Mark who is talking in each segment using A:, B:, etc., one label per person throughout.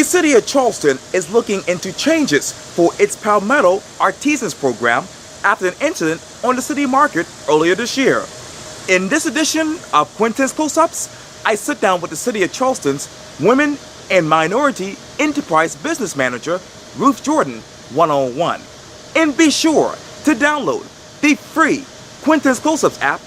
A: City of Charleston is looking into changes for its Palmetto Artisans program after an incident on the city market earlier this year. In this edition of Quintin's Close-Ups, I sit down with the City of Charleston's Women and Minority Enterprise Business Manager, Ruth Jordan, one-on-one. And be sure to download the free Quintin's Close-Ups app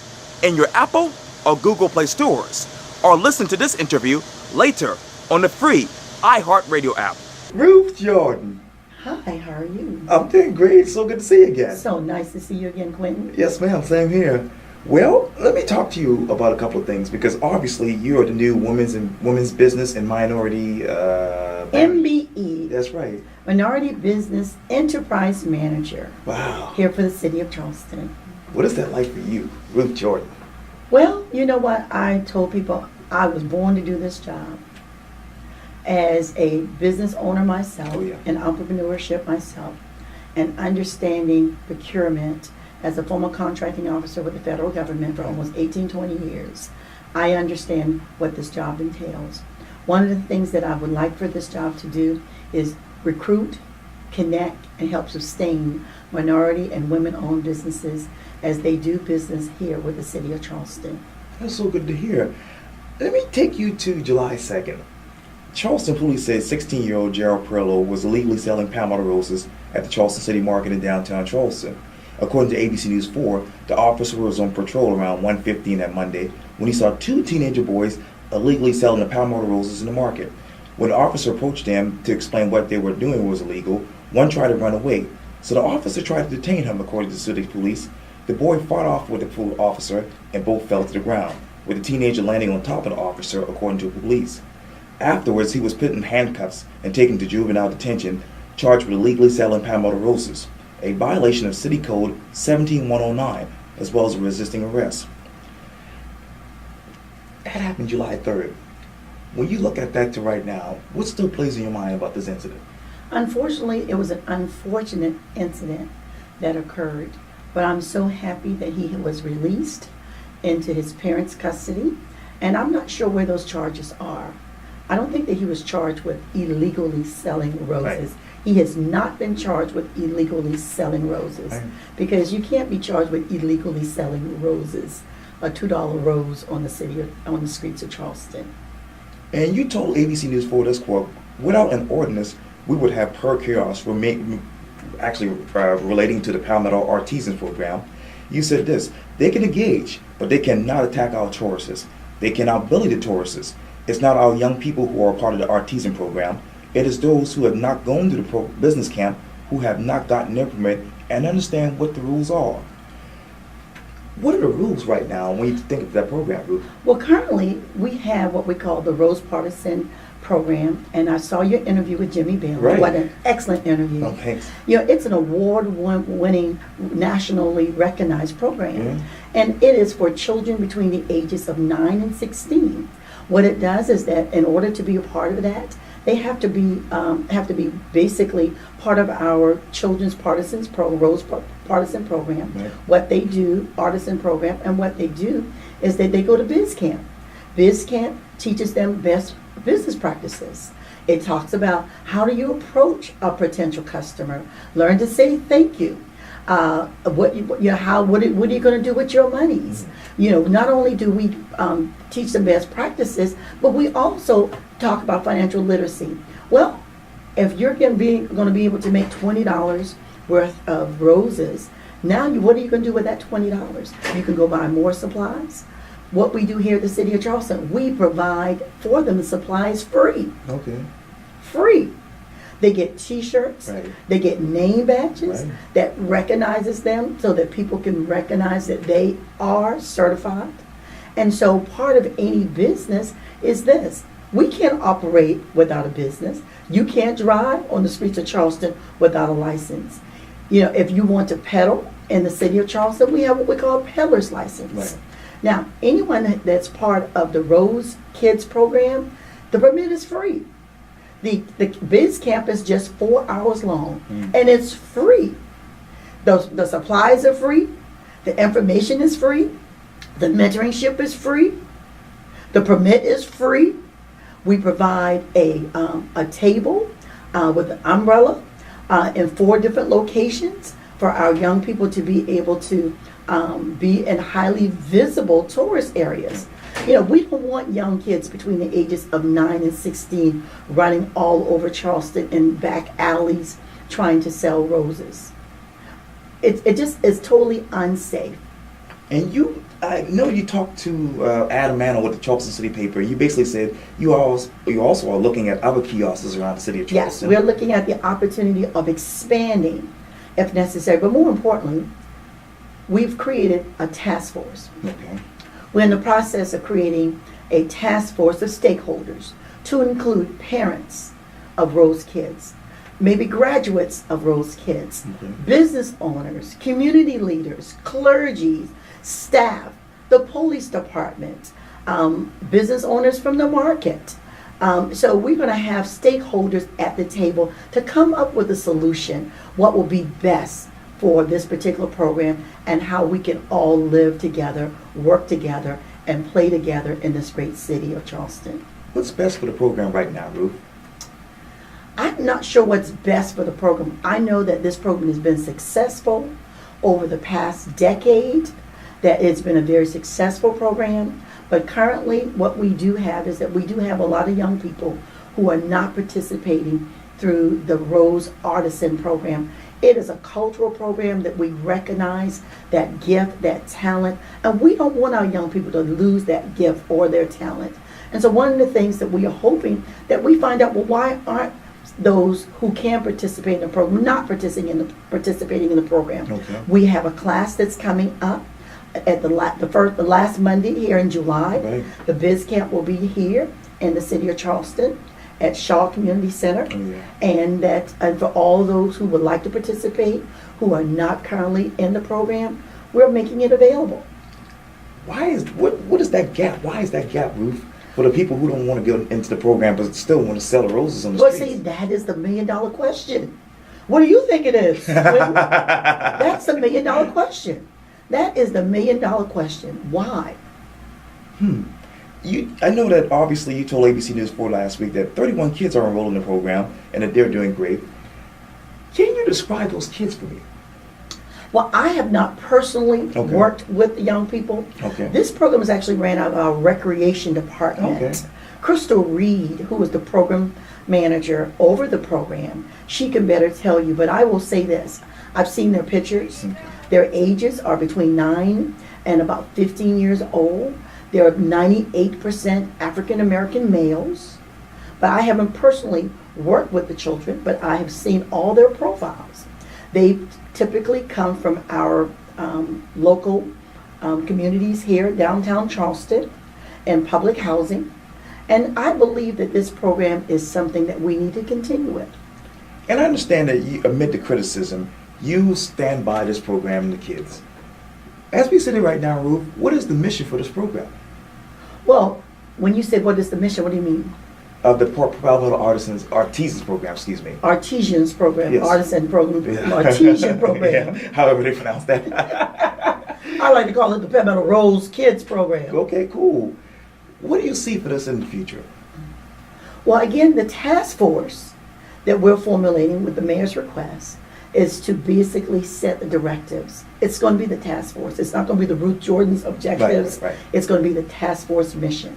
A: in your Apple or Google Play stores, or listen to this interview later on the free iHeartRadio app. Ruth Jordan.
B: Hi, how are you?
A: I'm doing great. So good to see you again.
B: So nice to see you again, Quintin.
A: Yes, ma'am. Same here. Well, let me talk to you about a couple of things, because obviously you are the new women's business and minority
B: MBE.
A: That's right.
B: Minority Business Enterprise Manager.
A: Wow.
B: Here for the City of Charleston.
A: What is that like for you, Ruth Jordan?
B: Well, you know what? I told people I was born to do this job. As a business owner myself, and entrepreneurship myself, and understanding procurement as a former contracting officer with the federal government for almost 20 years, I understand what this job entails. One of the things that I would like for this job to do is recruit, connect, and help sustain minority and women-owned businesses as they do business here with the City of Charleston.
A: That's so good to hear. Let me take you to July 2nd. Charleston police said 16-year-old Gerald Perlow was illegally selling Palmetto roses at the Charleston City Market in downtown Charleston. According to ABC News 4, the officer was on patrol around 1:15 that Monday when he saw two teenager boys illegally selling the Palmetto roses in the market. When the officer approached them to explain what they were doing was illegal, one tried to run away. So the officer tried to detain him, according to city police. The boy fought off with the officer and both fell to the ground, with the teenager landing on top of the officer, according to police. Afterwards, he was put in handcuffs and taken to juvenile detention, charged with illegally selling Palmetto roses, a violation of City Code 17109, as well as resisting arrest. That happened July 3rd. When you look at that to right now, what still plays in your mind about this incident?
B: Unfortunately, it was an unfortunate incident that occurred, but I'm so happy that he was released into his parents' custody, and I'm not sure where those charges are. I don't think that he was charged with illegally selling roses.
A: Right.
B: He has not been charged with illegally selling roses,
A: Right.
B: because you can't be charged with illegally selling roses, a $2 rose on the streets of Charleston.
A: And you told ABC News 4 this quote, "Without an ordinance, we would have per chaos," relating to the Palmetto Artisans program. You said this: "They can engage, but they cannot attack our tourists. They cannot bully the tourists. It's not our young people who are part of the artisan program. It is those who have not gone to the business camp, who have not gotten their permit and understand what the rules are." What are the rules right now when you think of that program, Ruth?
B: Well, currently, we have what we call the Rose Partisan program, and I saw your interview with Jimmy Bell.
A: Right.
B: What an excellent interview.
A: Oh, thanks.
B: You know, it's an award-winning, nationally recognized program,
A: Yeah.
B: and it is for children between the ages of 9 and 16. What it does is that in order to be a part of that, they have to be basically part of our Children's Rose Partisan program.
A: Right.
B: What they do, artisan program, and what they do is that they go to Biz Camp. Biz Camp teaches them best business practices. It talks about how do you approach a potential customer, learn to say thank you. What are you going to do with your monies? You know, not only do we teach them best practices, but we also talk about financial literacy. Well, if you're going to be able to make $20 worth of roses, now what are you going to do with that $20? You can go buy more supplies. What we do here at the City of Charleston, we provide for them the supplies free.
A: Okay.
B: Free. They get T-shirts,
A: Right.
B: They get name badges
A: Right.
B: that recognizes them so that people can recognize that they are certified. And so part of any business is this: we can't operate without a business. You can't drive on the streets of Charleston without a license. You know, if you want to peddle in the City of Charleston, we have what we call a peddler's license.
A: Right.
B: Now, anyone that's part of the Rose Kids program, the permit is free. The Biz Camp is just 4 hours long, and it's free. The supplies are free. The information is free. The mentorship is free. The permit is free. We provide a table with an umbrella in 4 different locations for our young people to be able to be in highly visible tourist areas. You know, we don't want young kids between the ages of 9 and 16 running all over Charleston in back alleys trying to sell roses. It just is totally unsafe.
A: And I know you talked to Adam Mantle with the Charleston City paper. You basically said you also are looking at other kiosks around the city of
B: Yes,
A: Charleston.
B: we're looking at the opportunity of expanding if necessary. But more importantly, we've created a task force.
A: Okay.
B: We're in the process of creating a task force of stakeholders to include parents of Rose kids, maybe graduates of Rose kids,
A: Okay.
B: business owners, community leaders, clergy, staff, the police department, business owners from the market. So we're going to have stakeholders at the table to come up with a solution, what will be best for this particular program and how we can all live together, work together, and play together in this great city of Charleston.
A: What's best for the program right now, Ruth?
B: I'm not sure what's best for the program. I know that this program has been successful over the past decade, that it's been a very successful program. But currently, what we do have is that we do have a lot of young people who are not participating through the Rose Artisan program. It is a cultural program that we recognize that gift, that talent, and we don't want our young people to lose that gift or their talent. And so one of the things that we are hoping that we find out, well, why aren't those who can participate in the program not participating in the program?
A: Okay.
B: We have a class that's coming up at the last Monday here in July.
A: Right.
B: The Biz Camp will be here in the city of Charleston at Shaw Community Center.
A: Oh, yeah.
B: And for all those who would like to participate, who are not currently in the program, we're making it available.
A: What is that gap? Why is that gap, Ruth? For the people who don't want to get into the program but still want to sell the roses on the
B: Well,
A: streets.
B: see, that is the $1 million question. What do you think it is? That's the $1 million question. That is the $1 million question. Why?
A: I know that obviously you told ABC News 4 last week that 31 kids are enrolled in the program and that they're doing great. Can you describe those kids for me?
B: Well, I have not personally
A: Okay.
B: worked with the young people.
A: Okay.
B: This program is actually ran out of our recreation department.
A: Okay.
B: Crystal Reed, who is the program manager over the program, she can better tell you, but I will say this. I've seen their pictures.
A: Okay.
B: Their ages are between 9 and about 15 years old. They're 98% African American males. But I haven't personally worked with the children, but I have seen all their profiles. They typically come from our local communities here, downtown Charleston, and public housing. And I believe that this program is something that we need to continue with.
A: And I understand that amid the criticism, you stand by this program and the kids. As we sit here right now, Ruth, what is the mission for this program?
B: Well, when you say what is the mission, what do you mean?
A: Of the Palmetto Artisans program, excuse me.
B: Artisans program,
A: Yes.
B: artisan program,
A: Yeah.
B: artisan program.
A: Yeah, however they pronounce that.
B: I like to call it the Palmetto Rose Kids program.
A: Okay, cool. What do you see for this in the future?
B: Well, again, the task force that we're formulating with the mayor's request is to basically set the directives. It's going to be the task force. It's not going to be the Ruth Jordan's objectives.
A: Right.
B: It's going to be the task force mission.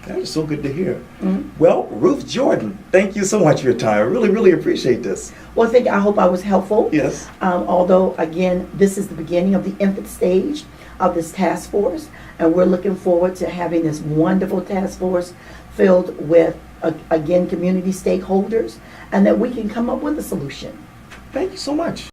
A: That is so good to hear.
B: Mhm.
A: Well, Ruth Jordan, thank you so much for your time. I really, really appreciate this.
B: Well, I hope I was helpful.
A: Yes.
B: Although, again, this is the beginning of the infant stage of this task force, and we're looking forward to having this wonderful task force filled with, again, community stakeholders, and that we can come up with a solution.
A: Thank you so much.